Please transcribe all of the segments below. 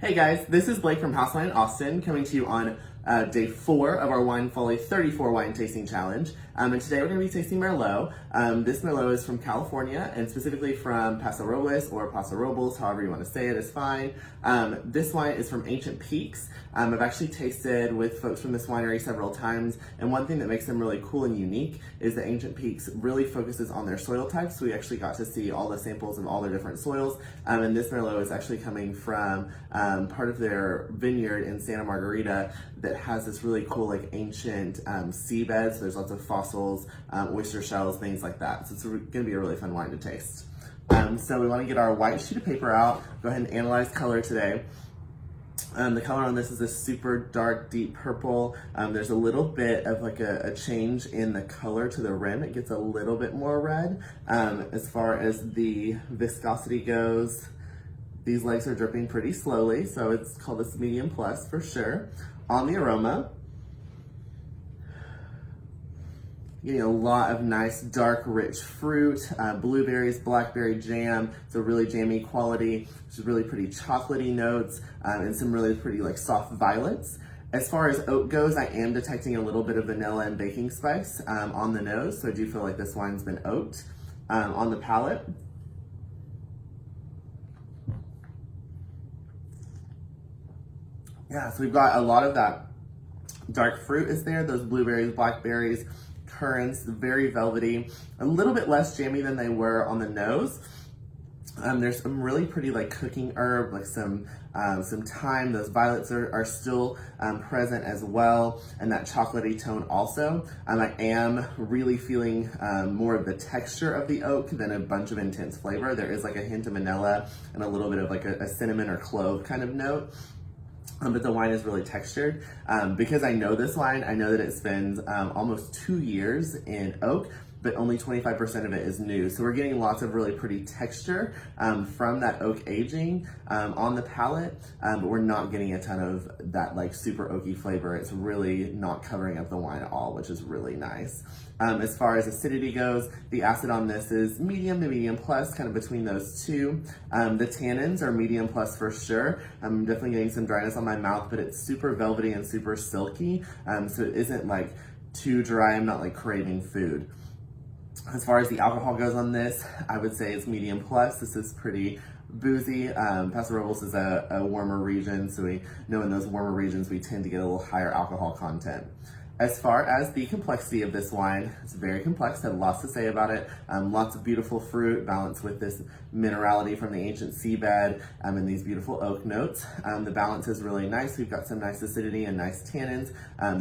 Hey guys, this is Blake from Paso in Austin, coming to you on day 4 of our Wine Folly 34 wine tasting challenge. And today we're going to be tasting Merlot. This Merlot is from California and specifically from Paso Robles or Paso Robles, however you want to say it is fine. This wine is from Ancient Peaks. I've actually tasted with folks from this winery several times, and one thing that makes them really cool and unique is that Ancient Peaks really focuses on their soil types. So we actually got to see all the samples of all their different soils, and this Merlot is actually coming from part of their vineyard in Santa Margarita that has this really cool like ancient seabed. So there's lots of fossils, oyster shells, things like that. So it's going to be a really fun wine to taste. So we want to get our white sheet of paper out, go ahead and analyze color today. The color on this is this super dark, deep purple. There's a little bit of like a change in the color to the rim. It gets a little bit more red. As far as the viscosity goes, these legs are dripping pretty slowly, so it's called this medium plus for sure. On the aroma, getting a lot of nice, dark, rich fruit, blueberries, blackberry jam. It's a really jammy quality. It's really pretty chocolatey notes, and some really pretty like soft violets. As far as oak goes, I am detecting a little bit of vanilla and baking spice on the nose, so I do feel like this wine's been oaked. On the palate, yeah, so we've got a lot of that dark fruit is there, those blueberries, blackberries, currants, very velvety, a little bit less jammy than they were on the nose. There's some really pretty like cooking herb, like some thyme. Those violets are still present as well, and that chocolatey tone also. I am really feeling more of the texture of the oak than a bunch of intense flavor. There is like a hint of vanilla and a little bit of like a cinnamon or clove kind of note. But the wine is really textured. Because I know this wine, I know that it spends almost 2 years in oak, but only 25% of it is new. So we're getting lots of really pretty texture from that oak aging on the palate, but we're not getting a ton of that like super oaky flavor. It's really not covering up the wine at all, which is really nice. As far as acidity goes, the acid on this is medium to medium plus, kind of between those two. The tannins are medium plus for sure. I'm definitely getting some dryness on my mouth, but it's super velvety and super silky. So it isn't like too dry. I'm not like craving food. As far as the alcohol goes on this, I would say it's medium plus. This is pretty boozy. Paso Robles is a warmer region, so we know in those warmer regions we tend to get a little higher alcohol content. As far as the complexity of this wine, it's very complex, had lots to say about it. Lots of beautiful fruit balanced with this minerality from the ancient seabed and these beautiful oak notes. The balance is really nice. We've got some nice acidity and nice tannins.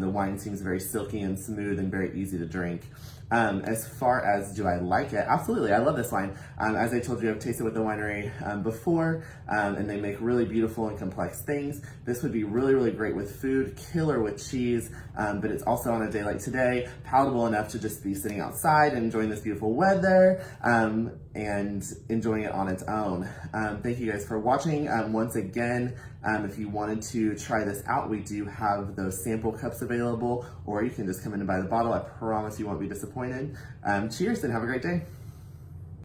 The wine seems very silky and smooth and very easy to drink. As far as do I like it? Absolutely, I love this wine. As I told you, I've tasted with the winery before, and they make really beautiful and complex things. This would be really, really great with food, killer with cheese, but it's also on a day like today, palatable enough to just be sitting outside and enjoying this beautiful weather, and enjoying it on its own. Thank you guys for watching. Once again, if you wanted to try this out, we do have those sample cups available, or you can just come in and buy the bottle. I promise you won't be disappointed. Cheers and have a great day.